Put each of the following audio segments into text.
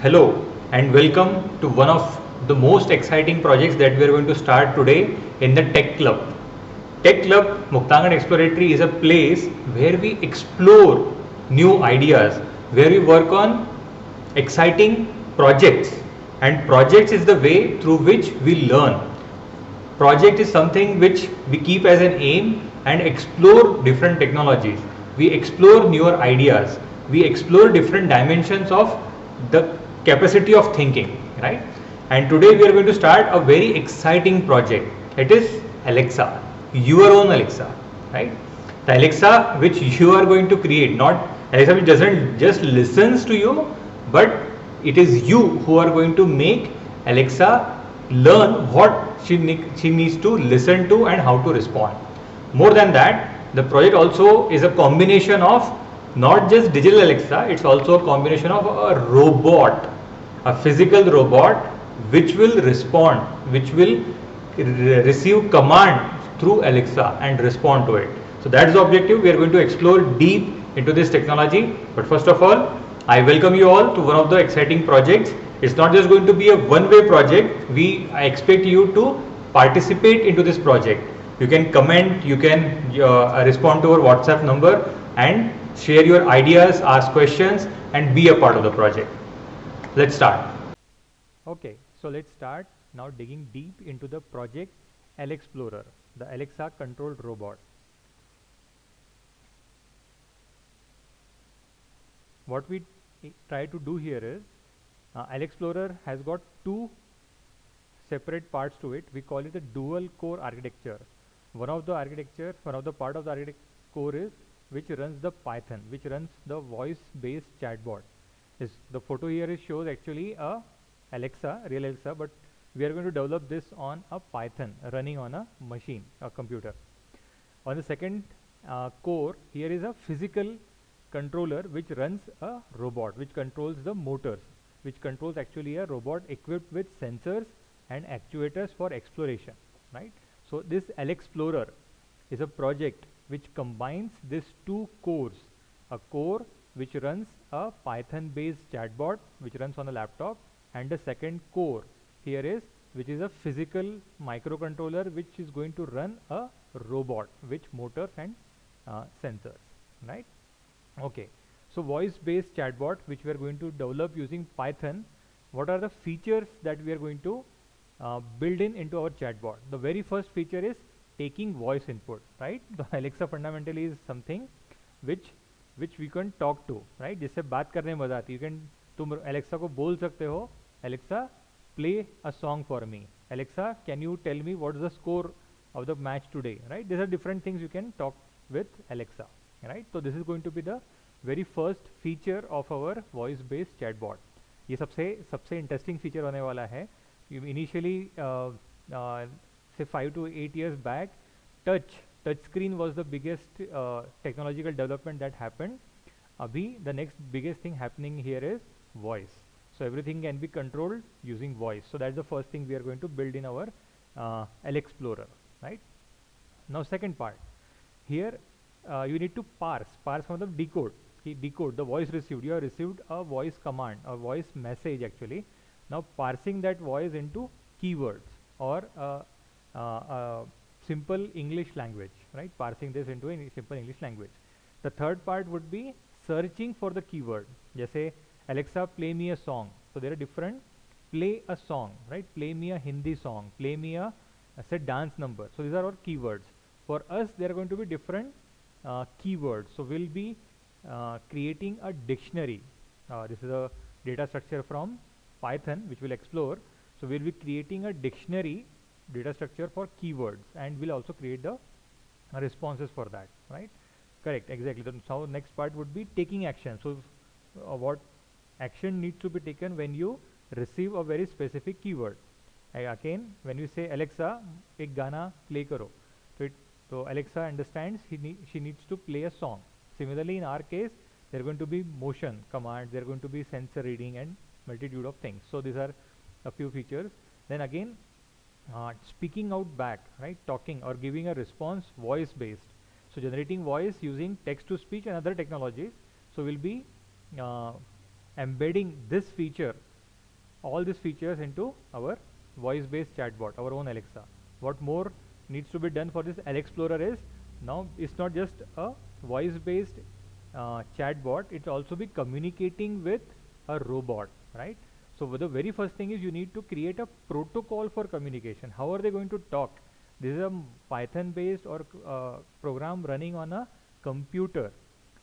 Hello and welcome to one of the most exciting projects that we are going to start today in the Tech Club. Tech Club Muktangan Exploratory is a place where we explore new ideas, where we work on exciting projects, and projects is the way through which we learn. Project is something which we keep as an aim and explore different technologies. We explore newer ideas. We explore different dimensions of the capacity of thinking, right? And today we are going to start a very exciting project. It is Alexa, your own Alexa, right? The Alexa which you are going to create, not Alexa which doesn't just listens to you, but it is you who are going to make Alexa learn what she needs to listen to and how to respond. More than that, the project also is a combination of not just digital Alexa, it's also a combination of a robot, a physical robot which will respond, which will receive command through Alexa and respond to it. So that's the objective. We are going to explore deep into this technology. But first of all, I welcome you all to one of the exciting projects. It's not just going to be a one-way project. I expect you to participate into this project. You can comment, you can respond to our WhatsApp number and share your ideas, ask questions and be a part of the project. Let's start. Okay, so let's start now digging deep into the project Alexplorer, the Alexa controlled robot. What we try to do here is Alexplorer has got two separate parts to it. We call it a dual core architecture. One of the part of the architecture core is which runs the Python, which runs the voice based chatbot. The photo here shows actually a Alexa, real Alexa, but we are going to develop this on a Python running on a machine, a computer. On the second core, here is a physical controller which runs a robot, which controls the motors, which controls actually a robot equipped with sensors and actuators for exploration, right? So this Alexplorer is a project which combines these two cores, a core which runs a Python based chatbot which runs on a laptop, and the second core here is which is a physical microcontroller which is going to run a robot with motors and sensors, right? Okay, so voice based chatbot which we are going to develop using Python. What are the features that we are going to build into our chatbot? The very first feature is taking voice input, right? The Alexa fundamentally is something which we can talk to, right? जिससे बात करने में मजा आती है. तुम Alexa को बोल सकते हो, Alexa play a song for me. Alexa, can you tell me what's the score of the match today, right? These are different things you can talk with Alexa, right? So this is going to be the very first feature of our voice based chatbot. ये सबसे interesting feature होने वाला है. Initially say 5 to 8 years back, touch screen was the biggest technological development that happened. Abhi the next biggest thing happening here is voice. So everything can be controlled using voice. So that's the first thing we are going to build in our Alexplorer, right? Now second part, here you need to parse मतलब decode the voice received. You have received a voice command, a voice message actually. Now parsing that voice into keywords or simple English language, right? Parsing this into a simple English language. The third part would be searching for the keyword. जैसे Alexa, play me a song. So there are different play a song, right? Play me a Hindi song. Play me a say dance number. So these are all keywords. For us, there are going to be different keywords. So we'll be creating a dictionary. This is a data structure from Python, which we'll explore. So we'll be creating a dictionary data structure for keywords, and we'll also create the responses for that, right? Correct, exactly. So next part would be taking action. So what action needs to be taken when you receive a very specific keyword? Again, when you say Alexa, एक गाना play करो, so Alexa understands she needs to play a song. Similarly, in our case, there are going to be motion commands, there are going to be sensor reading and multitude of things. So these are a few features. Then again, speaking out back, right? Talking or giving a response voice based. So generating voice using text to speech and other technologies. So we'll be embedding this feature all these features into our voice-based chatbot, our own Alexa. What more needs to be done for this Alexplorer is, now it's not just a voice-based chatbot, it also be communicating with a robot, right? So the very first thing is you need to create a protocol for communication. How are they going to talk? This is a Python based or program running on a computer.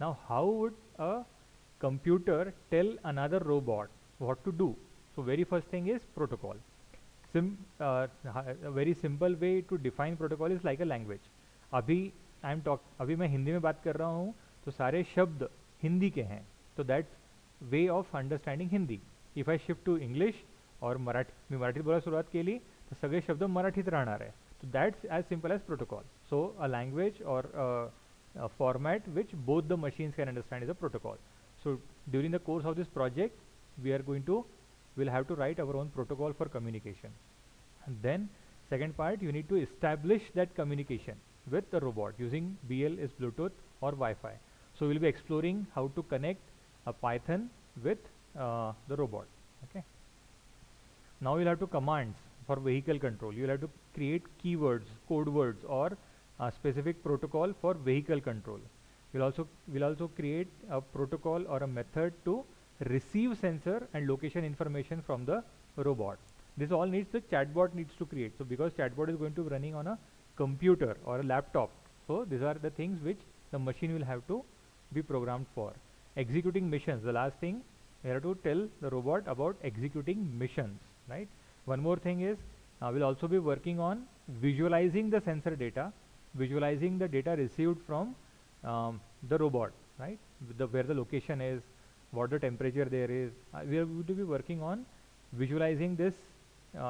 Now how would a computer tell another robot what to do? So very first thing is protocol. A very simple way to define protocol is like a language. अभी मैं हिंदी में बात कर रहा हूँ तो सारे शब्द हिंदी के हैं, तो that's way of understanding Hindi. If I shift to English और मराठी, मी मराठीत बोलायला सुरुवात केली तर सगळे शब्द मराठीत राहणार आहे. So that's as simple as protocol. So a language or a format which both the machines can understand is a protocol. So during the course of this project, we'll have to write our own protocol for communication. And then second part, you need to establish that communication with the robot using BL is Bluetooth or Wi-Fi. So we'll be exploring how to connect a Python with the robot. Okay. Now you'll have to commands for vehicle control. You'll have to create keywords, code words, or a specific protocol for vehicle control. We'll also create a protocol or a method to receive sensor and location information from the robot. This all needs the chatbot needs to create. So because chatbot is going to be running on a computer or a laptop, so these are the things which the machine will have to be programmed for. Executing missions, the last thing, we have to tell the robot about executing missions, right? One more thing is we'll also be working on visualizing the sensor data, visualizing the data received from the robot, right? Where the location is, what the temperature there is. We are going to be working on visualizing this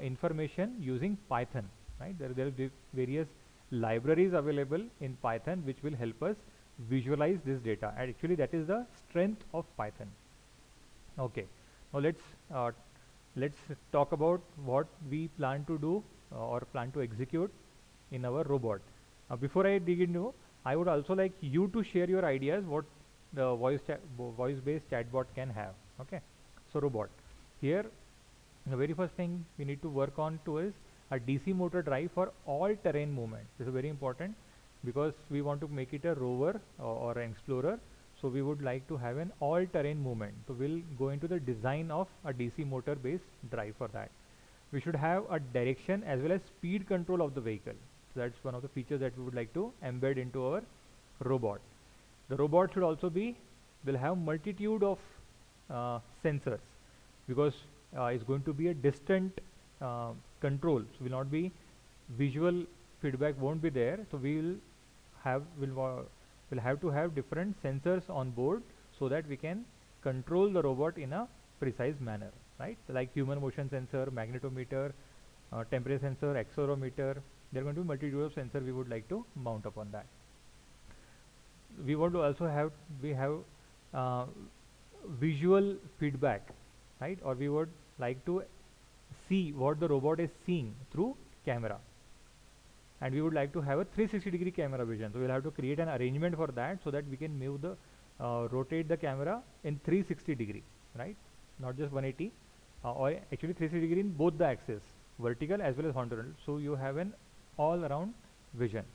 information using Python, right? There will be various libraries available in Python which will help us visualize this data, and actually that is the strength of Python. Okay, now let's talk about what we plan to do or plan to execute in our robot. Before I dig into, I would also like you to share your ideas what the voice-based chatbot can have. Okay, so robot. Here, the very first thing we need to work on to is a DC motor drive for all terrain movement. This is very important because we want to make it a rover or an explorer. So we would like to have an all-terrain movement. So we'll go into the design of a DC motor-based drive for that. We should have a direction as well as speed control of the vehicle. So that's one of the features that we would like to embed into our robot. The robot should also will have multitude of sensors because it's going to be a distant control. So will not be visual feedback won't be there. So we'll have to have different sensors on board so that we can control the robot in a precise manner, right? Like human motion sensor, magnetometer, temperature sensor, accelerometer. There are going to be multitude of sensors we would like to mount upon that. We want to also have visual feedback, right? Or we would like to see what the robot is seeing through camera. And we would like to have a 360-degree camera vision. So we'll have to create an arrangement for that so that we can move the rotate the camera in 360-degree, right? Not just 180, or actually 360-degree in both the axes, vertical as well as horizontal. So you have an all-around vision.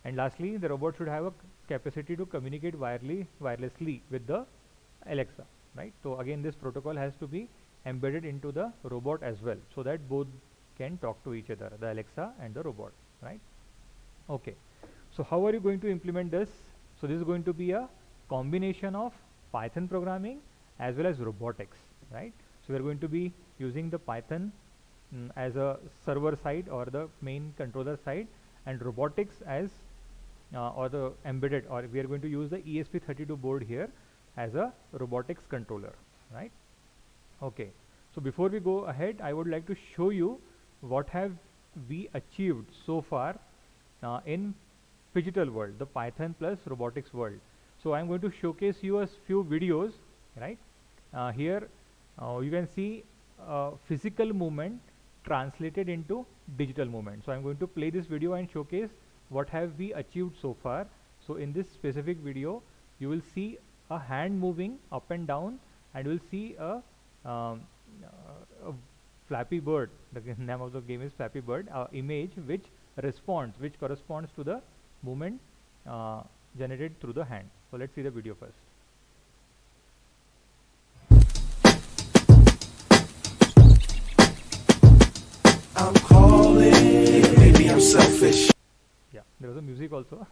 And lastly, the robot should have a capacity to communicate wirelessly with the Alexa, right? So again, this protocol has to be embedded into the robot as well, so that both can talk to each other, the Alexa and the robot, right? Okay, so how are you going to implement this? So this is going to be a combination of Python programming as well as robotics, right? So we are going to be using the Python as a server side or the main controller side, and robotics as or the embedded, or we are going to use the ESP32 board here as a robotics controller, right? Okay, so before we go ahead, I would like to show you what have we achieved so far in Phygital world, the Python plus robotics world. So I'm going to showcase you a few videos, right? Here you can see physical movement translated into digital movement. So I'm going to play this video and showcase what have we achieved so far. So in this specific video, you will see a hand moving up and down, and you will see a a Flappy Bird, the name of the game is Flappy Bird, image which corresponds to the movement generated through the hand. So let's see the video first. I'm calling, maybe I'm selfish. Yeah, there was a music also.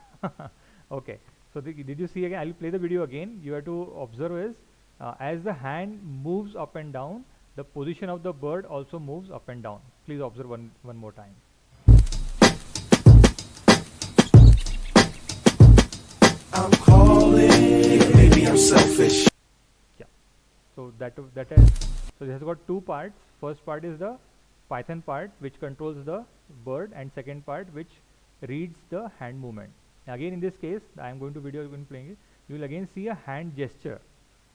Okay, so did you see again? I'll play the video again. You have to observe is as the hand moves up and down, the position of the bird also moves up and down. Please observe one more time. I'm calling, maybe I'm selfish. Yeah, so that is, so this has got two parts. First part is the Python part which controls the bird, and second part which reads the hand movement. Again, in this case, I am going to video when playing it. You will again see a hand gesture,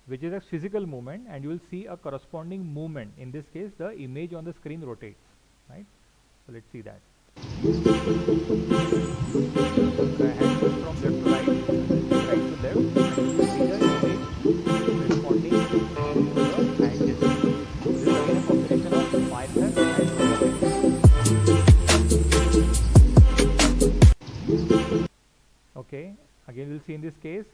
which is a physical movement, and you will see a corresponding movement. In this case, the image on the screen rotates, right? So let's see that. The hand goes from left to right, right to left, and you will see the image responding to the hand gesture. This is again a combination of Python and robotics. Okay, again we'll see in this case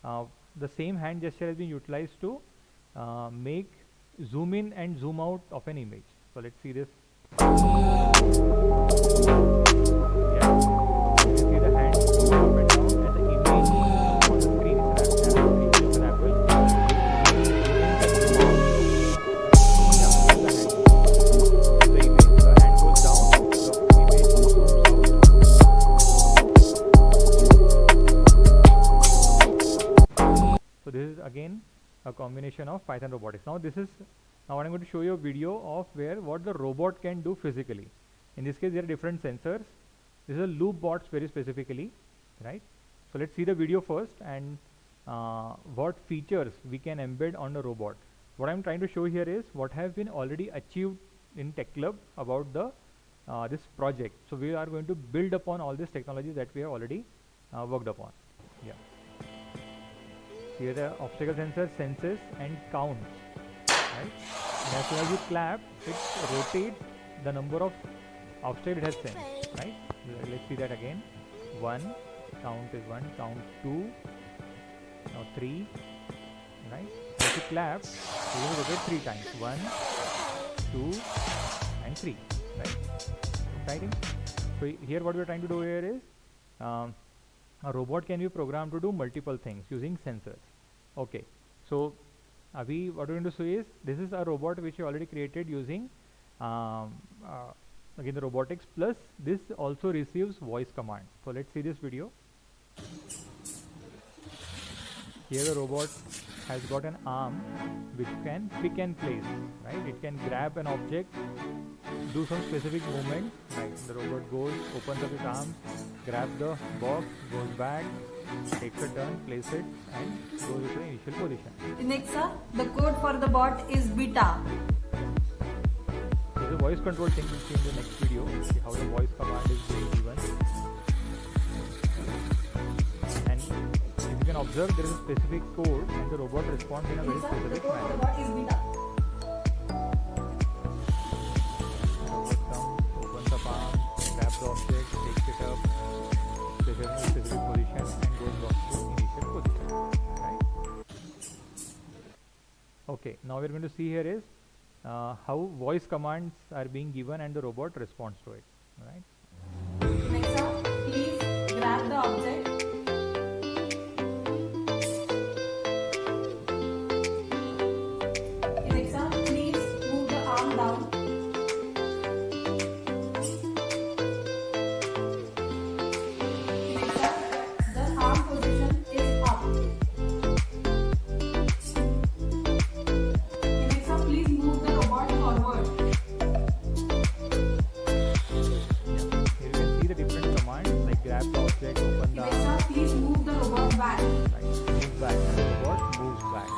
the same hand gesture has been utilized to make zoom in and zoom out of an image. So let's see this. Yeah, you see the hand move up and down, and the image on the screen is an apple. The image, the hand goes down, the image zooms out. So this is again a combination of Python robotics. Now I'm going to show you a video of what the robot can do physically. In this case, there are different sensors. This is a loop bots very specifically, right? So let's see the video first, and what features we can embed on the robot. What I'm trying to show here is what has been already achieved in Tech Club about the this project. So we are going to build upon all this technology that we have already worked upon. Yeah. Here the obstacle sensor senses and counts. Right? And as soon as you clap, it rotates the number of obstacles it has sensed. Right? Let's see that again. 1, count is 1, count 2, now 3. Right? If you clap, you will rotate 3 times. 1, 2, and 3. Right? Exciting. So here what we are trying to do here is a robot can be programmed to do multiple things using sensors. Okay. So what we're going to see is this is a robot which we already created using again the robotics, plus this also receives voice command. So let's see this video. Here the robot has got an arm which can pick and place, right? It can grab an object, do some specific movement, right? The robot goes, opens up its arms, grabs the box, goes back, takes a turn, places it, and goes to the initial position. Alexa, the code for the bot is beta. This is a voice control thing we'll see in the next video, see how the voice command is being given. And if you can observe, there is a specific code and the robot responds in a very Alexa, the specific code for manner. the bot is beta. Robot comes, opens up arms, grabs the object, takes it up, places it in a specific position, and goes back to initial position. Right? Okay, now we're going to see here is how voice commands are being given and the robot responds to it. Right? Alexa, please grab the object. Alexa, please move the arm down. Alexa, the arm position is up. Alexa, please move the robot forward. Here you can see the different commands like grab the object, open the arm, Alexa, please move the robot back. right, move back, and the robot moves back.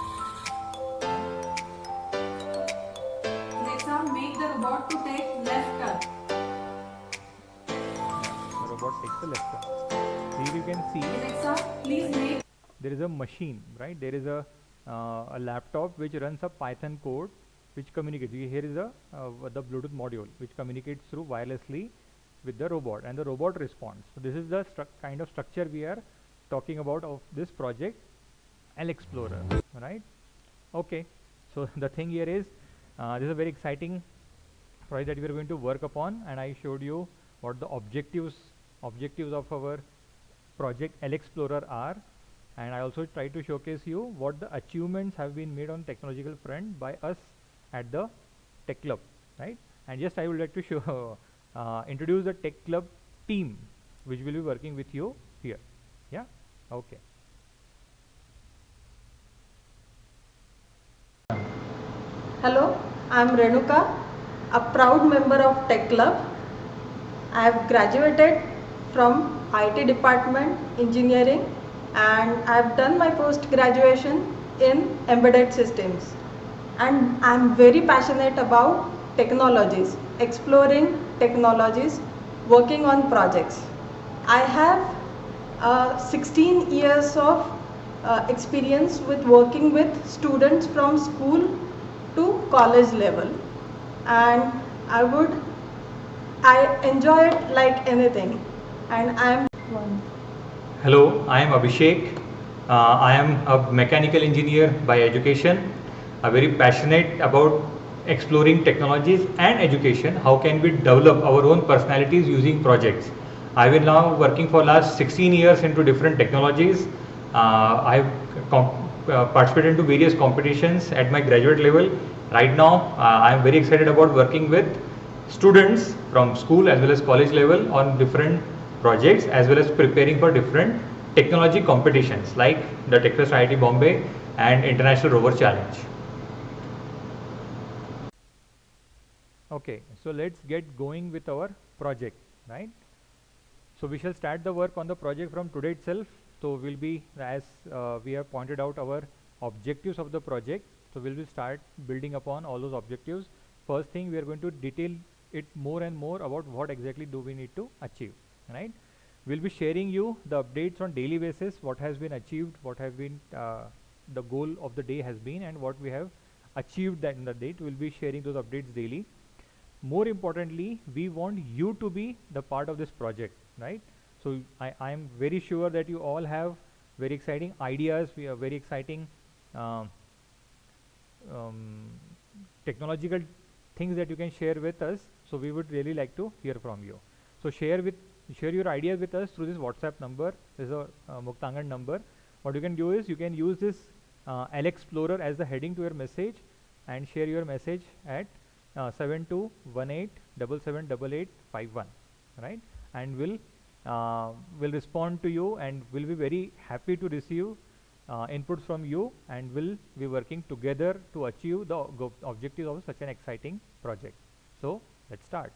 Alexa, make the robot to take left turn. The robot takes the left turn. Here you can see Alexa, please make there is a machine, right? There is a laptop which runs a Python code which communicates. Here is the Bluetooth module which communicates through wirelessly with the robot, and the robot responds. So this is the kind of structure we are talking about of this project L-Explorer, right? Okay, so the thing here is this is a very exciting project that we are going to work upon, and I showed you what the objectives of our project L-Explorer are, and I also tried to showcase you what the achievements have been made on technological front by us at the Tech Club, right? And just I would like to show introduce the Tech Club team which will be working with you here. Yeah, okay. Hello, I am Renuka, a proud member of Tech Club. I have graduated from IT department engineering, and I have done my post graduation in embedded systems, and I am very passionate about technologies, exploring technologies, working on projects. I have 16 years of experience with working with students from school to college level, and I enjoy it like anything, and I am one. Hello, I am Abhishek. I am a mechanical engineer by education. I'm very passionate about exploring technologies and education. How can we develop our own personalities using projects? I've been now working for last 16 years into different technologies. I've participated into various competitions at my graduate level. Right now, I am very excited about working with students from school as well as college level on different projects, as well as preparing for different technology competitions like the Techfest IIT Bombay and International Rover Challenge. Okay, so let's get going with our project, right? So we shall start the work on the project from today itself. So we'll be, as we have pointed out, our objectives of the project. So we'll start building upon all those objectives. First thing, we are going to detail it more and more about what exactly do we need to achieve, right? We'll be sharing you the updates on daily basis, what has been achieved, what have been the goal of the day has been, and what we have achieved that in the date. We'll be sharing those updates daily. More importantly, we want you to be the part of this project, right? So I am very sure that you all have very exciting ideas. We have very exciting technological things that you can share with us. So we would really like to hear from you. So share your ideas with us through this WhatsApp number. This is a Muktangan number. What you can do is you can use this L-Explorer as the heading to your message and share your message at 7218778851, right? And we'll respond to you, and we'll be very happy to receive inputs from you, and we'll be working together to achieve the objectives of such an exciting project. So let's start.